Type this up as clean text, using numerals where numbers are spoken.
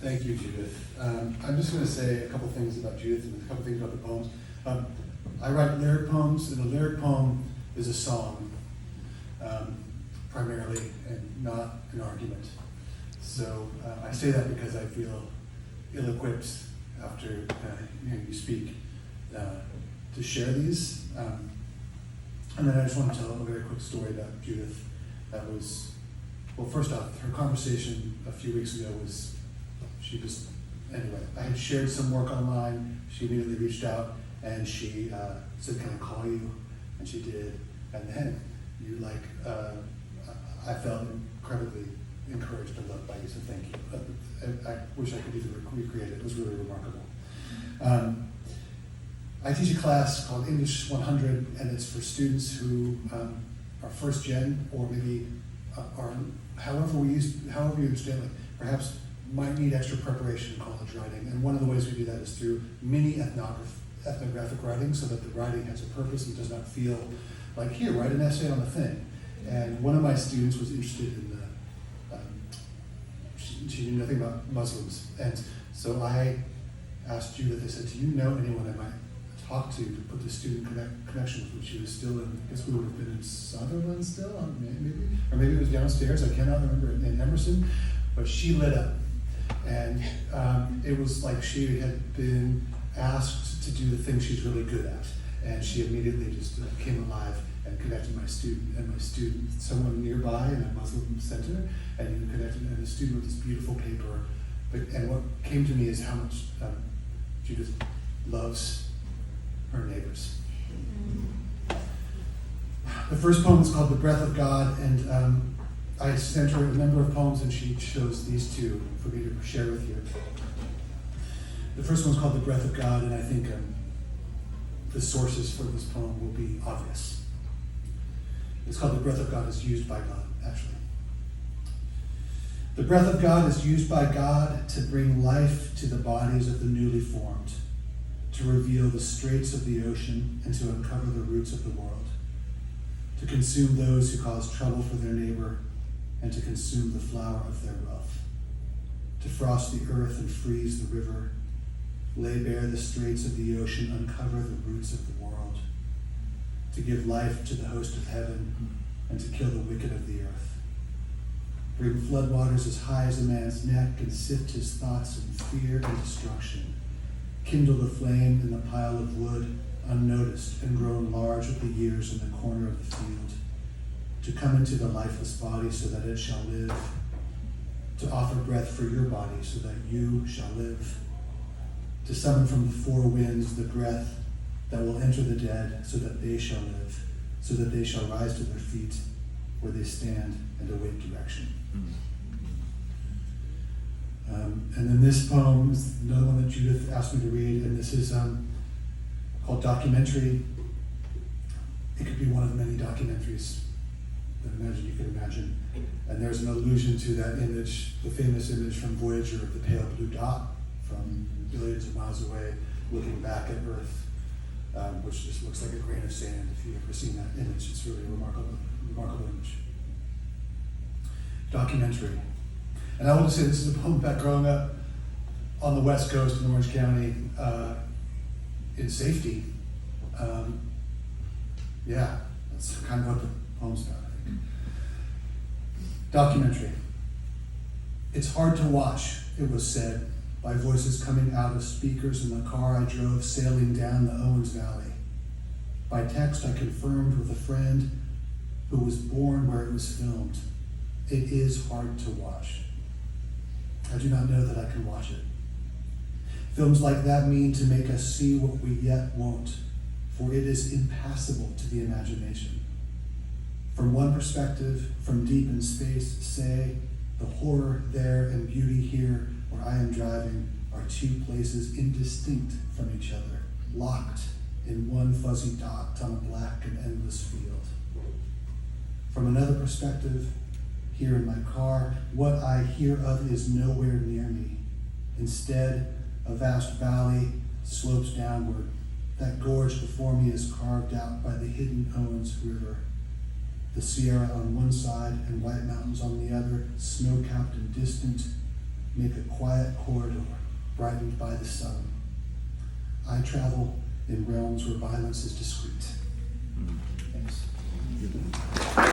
Thank you, Judith. I'm just going to say a couple things about Judith and a couple things about the poems. I write lyric poems, and a lyric poem is a song, primarily, and not an argument. So I say that because I feel ill-equipped after you speak to share these. And then I just want to tell a very quick story about Judith. That was, well, first off, her conversation a few weeks ago was, anyway, I had shared some work online. She immediately reached out and she said, "Can I call you?" And she did. And then I felt incredibly encouraged and loved by you, so thank you. I wish I could even recreate it. It was really remarkable. I teach a class called English 100, and it's for students who are first gen, or maybe are however you understand it, perhaps might need extra preparation in college writing. And one of the ways we do that is through mini ethnographic writing, so that the writing has a purpose and does not feel like, here, write an essay on the thing. And one of my students was interested in she knew nothing about Muslims. And so I asked Judith, I said, "Do you know anyone I might talk to put the student connection with?" When she was still in, I guess we would have been in Sutherland still, maybe, or maybe it was downstairs, I cannot remember, in Emerson. But she lit up. And it was like she had been asked to do the thing she's really good at. And she immediately just came alive and connected my student, someone nearby in a Muslim center, and he connected, and the student with this beautiful paper. And what came to me is how much Judith loves her neighbors. The first poem is called "The Breath of God," and I sent her a number of poems, and she chose these two for me to share with you. The first one is called "The Breath of God," and I think the sources for this poem will be obvious. It's called "The Breath of God is used by God," actually. The breath of God is used by God to bring life to the bodies of the newly formed, to reveal the straits of the ocean and to uncover the roots of the world, to consume those who cause trouble for their neighbor and to consume the flower of their wealth, to frost the earth and freeze the river, lay bare the straits of the ocean, uncover the roots of the world, to give life to the host of heaven and to kill the wicked of the earth, bring floodwaters as high as a man's neck and sift his thoughts in fear and destruction, kindle the flame in the pile of wood, unnoticed and grown large with the years in the corner of the field, to come into the lifeless body so that it shall live, to offer breath for your body so that you shall live, to summon from the four winds the breath that will enter the dead so that they shall live, so that they shall rise to their feet where they stand and await direction. And then this poem is another one that Judith asked me to read, and this is called "Documentary." It could be one of the many documentaries that you can imagine. And there's an allusion to that image, the famous image from Voyager of the pale blue dot from billions of miles away, looking back at Earth, which just looks like a grain of sand. If you've ever seen that image, it's really a remarkable image. Documentary. And I want to say this is a poem about growing up on the West Coast in Orange County in safety. That's kind of what the poem's about, I think. Documentary. It's hard to watch, it was said, by voices coming out of speakers in the car I drove sailing down the Owens Valley. By text I confirmed with a friend who was born where it was filmed. It is hard to watch. I do not know that I can watch it. Films like that mean to make us see what we yet won't, for it is impassable to the imagination. From one perspective, from deep in space, say, the horror there and beauty here where I am driving are two places indistinct from each other, locked in one fuzzy dot on a black and endless field. From another perspective, here in my car, what I hear of is nowhere near me. Instead, a vast valley slopes downward. That gorge before me is carved out by the hidden Owens River. The Sierra on one side and White Mountains on the other, snow-capped and distant, make a quiet corridor brightened by the sun. I travel in realms where violence is discreet.